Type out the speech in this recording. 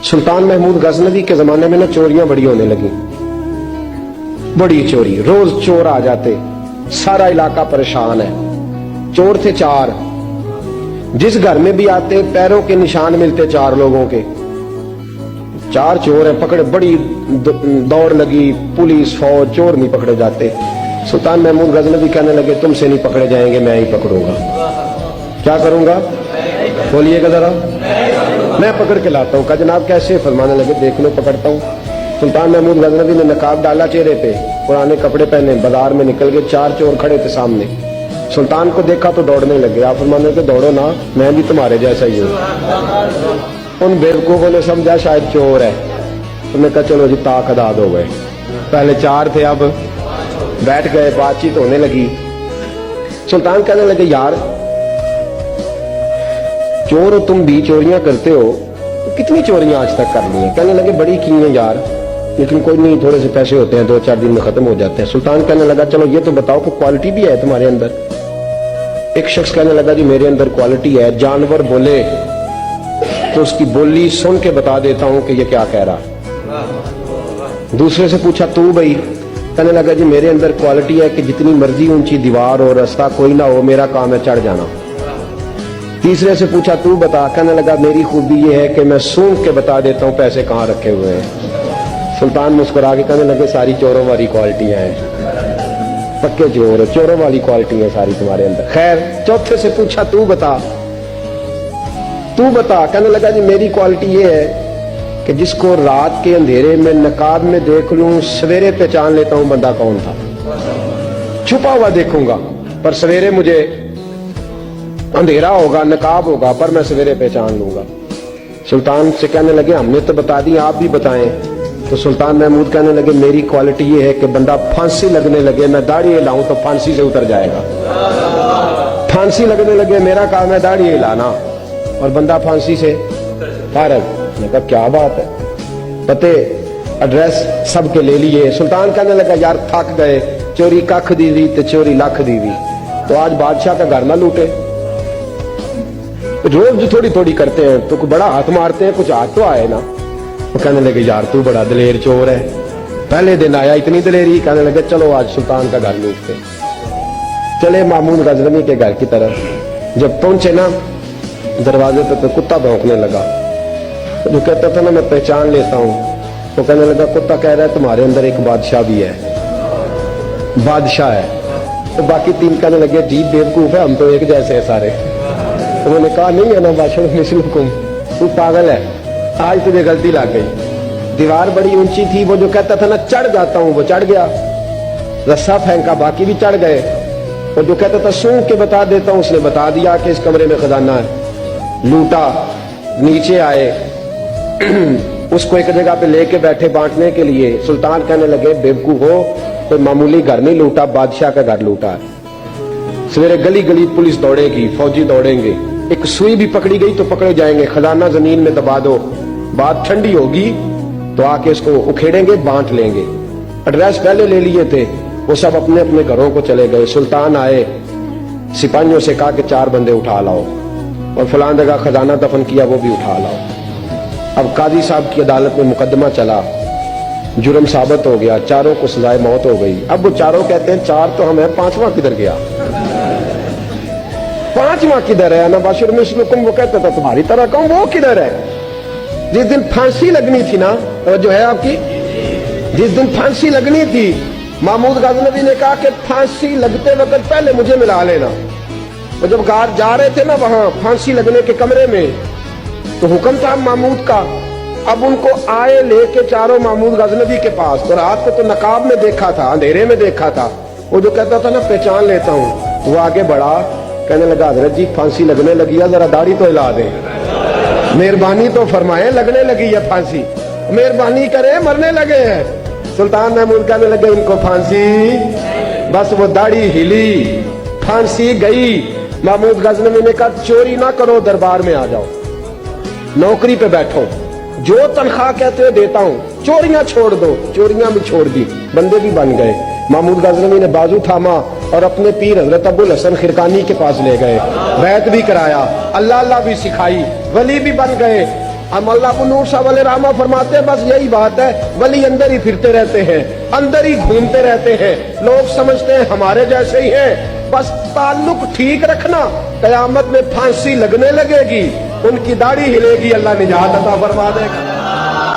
सुल्तान महमूद गजनवी के जमाने में ना चोरियां बड़ी होने लगी, बड़ी चोरी, रोज चोर आ जाते, सारा इलाका परेशान है। चोर थे 4, जिस घर में भी आते पैरों के निशान मिलते 4 लोगों के। 4 चोर है, पकड़े, बड़ी दौड़ लगी, पुलिस फौज, चोर नहीं पकड़े जाते। सुल्तान महमूद गजनवी कहने लगे तुमसे नहीं पकड़े जाएंगे, मैं ही पकड़ूंगा। क्या करूंगा बोलिएगा जरा, मैं पकड़ के लाता हूँ। कहा जनाब कैसे? फरमाने लगे देख लो पकड़ता हूँ। सुल्तान महमूद गजनवी ने नकाब डाला चेहरे पे, पुराने कपड़े पहने, बाजार में निकल गए। 4 चोर खड़े थे सामने। सुल्तान को देखा तो दौड़ने लगे। आप फरमाने लगे दौड़ो ना, मैं भी तुम्हारे जैसा ही हूँ। उन बेवकूफों ने समझा शायद चोर है, उन्होंने कहा चलो जी ताकदाद हो गए। पहले 4 थे, अब बैठ गए, बातचीत होने लगी। सुल्तान कहने लगे यार चोर हो तुम भी, चोरियां करते हो, तो कितनी चोरियां आज तक कर ली हैं? कहने लगे बड़ी की हैं यार, लेकिन कोई नहीं, थोड़े से पैसे होते हैं, 2-4 दिन में खत्म हो जाते हैं। सुल्तान कहने लगा चलो ये तो बताओ कि क्वालिटी भी है तुम्हारे अंदर। एक शख्स कहने लगा जी मेरे अंदर क्वालिटी है, जानवर बोले तो उसकी बोली सुन के बता देता हूं कि ये क्या कह रहा। दूसरे से पूछा तू भाई? कहने लगा जी मेरे अंदर क्वालिटी है कि जितनी मर्जी ऊंची दीवार हो, रास्ता कोई ना हो, मेरा काम है चढ़ जाना। तीसरे से पूछा तू बता? कहने लगा मेरी खूबी ये है कि मैं सूंघ के बता देता हूँ पैसे कहाँ रखे हुए हैं। सुल्तान मुस्कुरा के कहने लगे सारी चोरों वाली क्वालिटियां हैं, पक्के चोर, चोरों वाली क्वालिटी है सारी तुम्हारे अंदर। खैर चौथे से पूछा तू बता, तू बता? कहने लगा जी मेरी क्वालिटी ये है कि जिसको रात के अंधेरे में नकाब में देख लूं, सवेरे पहचान लेता हूं बंदा कौन था। छुपा हुआ देखूंगा पर सवेरे मुझे, अंधेरा होगा, नकाब होगा, पर मैं सवेरे पहचान लूंगा। सुल्तान से कहने लगे हमने तो बता दी, आप भी बताएं। तो सुल्तान महमूद कहने लगे मेरी क्वालिटी ये है कि बंदा फांसी लगने लगे, मैं दाढ़ी हिलाऊं तो फांसी से उतर जाएगा। फांसी लगने लगे, मेरा काम है दाढ़ी हिलाना, और बंदा फांसी से फारग। मैं कहा क्या बात है, पते एड्रेस सबके ले लिए। सुल्तान कहने लगा यार थक गए, चोरी कख दी हुई तो चोरी लख दी हुई, तो आज बादशाह का घर ना लूटे। रोज थोड़ी थोड़ी करते हैं तो बड़ा हाथ मारते हैं, कुछ हाथ तो आए ना। वो कहने लगे यार तू बड़ा दलेर चोर है, पहले दिन आया इतनी दलेरी। कहने लगे चलो आज सुल्तान का घर लूटते। चले महमूद गजनवी के घर की तरफ। जब पहुंचे ना दरवाजे पे तो कुत्ता भौंकने लगा। जो कहता था ना मैं पहचान लेता हूं, तो कहने लगा कुत्ता कह रहा है तुम्हारे अंदर एक बादशाह भी है, बादशाह है। तो बाकी 3 कहने लगे जी बेवकूफ है, हम तो एक जैसे हैं सारे। उन्होंने कहा नहीं है ना बादशाह मिसलुकुम, तू पागल है, आज तुझे गलती लग गई। दीवार बड़ी ऊंची थी, वो जो कहता था ना चढ़ जाता हूं वो चढ़ गया, रस्सा फेंका बाकी भी चढ़ गए। और जो कहता था सूंघ के बता देता हूं, उसने बता दिया कि इस कमरे में खजाना है। लूटा, नीचे आए, उसको एक जगह पे लेके बैठे बांटने के लिए। सुल्तान कहने लगे बेवकूफ हो, कोई मामूली घर नहीं लूटा, बादशाह का घर लूटा है। सवेरे गली गली पुलिस दौड़ेगी, फौजी दौड़ेंगे, एक सुई भी पकड़ी गई तो पकड़े जाएंगे, खजाना जमीन में दबा दो, बात ठंडी होगी तो आके इसको उखेड़ेंगे, बांट लेंगे। एड्रेस पहले ले लिए थे, वो सब अपने अपने घरों को चले गए। सुल्तान आए, सिपाहियों से कहा कि 4 बंदे उठा लाओ, और फलां जगह खजाना दफन किया वो भी उठा लाओ। अब काजी साहब की अदालत में मुकदमा चला, जुर्म साबित हो गया, 4 को सजाए मौत हो गई। अब वो 4 कहते हैं 4 तो हमें, 5वां किधर गया? 5वां किधर है? ना बाशिर मिसलुकुम, वो कहता था तुम्हारी तरह कहूं, वो किधर है? जिस दिन फांसी लगनी थी ना, जो है आपकी, जिस दिन फांसी लगनी थी, महमूद गजनवी ने कहा कि फांसी लगते वक्त पहले मुझे मिला लेना। और जब गार्ड जा रहे थे ना वहां फांसी लगने के कमरे में, तो हुक्म था महमूद का। अब उनको आए लेके 4 महमूद गजनवी के पास, तो रात को तो नकाब में देखा था, अंधेरे में देखा था। वो जो कहता था ना पहचान लेता हूं, वो आगे बढ़ा, कहने लगा हजरत जी फांसी लगने लगी है, जरा दाढ़ी तो हिला दे, मेहरबानी तो फरमाए, लगने लगी है फांसी, मेहरबानी करे, मरने लगे हैं। सुल्तान महमूद कहने लगे इनको फांसी, बस वो दाढ़ी हिली, फांसी गई। महमूद गजनवी ने कहा चोरी ना करो, दरबार में आ जाओ, नौकरी पे बैठो, जो तनख्वाह कहते हो देता हूं, चोरियां छोड़ दो। चोरियां भी छोड़ दी, बंदे भी बन गए। महमूद गजनवी ने बाजू थामा और अपने पीर हजरत अबुल हसन खिरकानी के पास ले गए, बैत भी कराया, अल्लाह अल्लाह भी सिखाई, वली भी बन गए। ہم اللہ نور صاحب علیہ رحمہ فرماتے ہیں بس یہی بات ہے، ولی اندر ہی پھرتے رہتے ہیں، اندر ہی گھومتے رہتے ہیں، لوگ سمجھتے ہیں ہمارے جیسے ہی ہیں، بس تعلق ٹھیک رکھنا، قیامت میں پھانسی لگنے لگے گی، ان کی داڑھی ہلے گی، اللہ نجات عطا فرما دے گا۔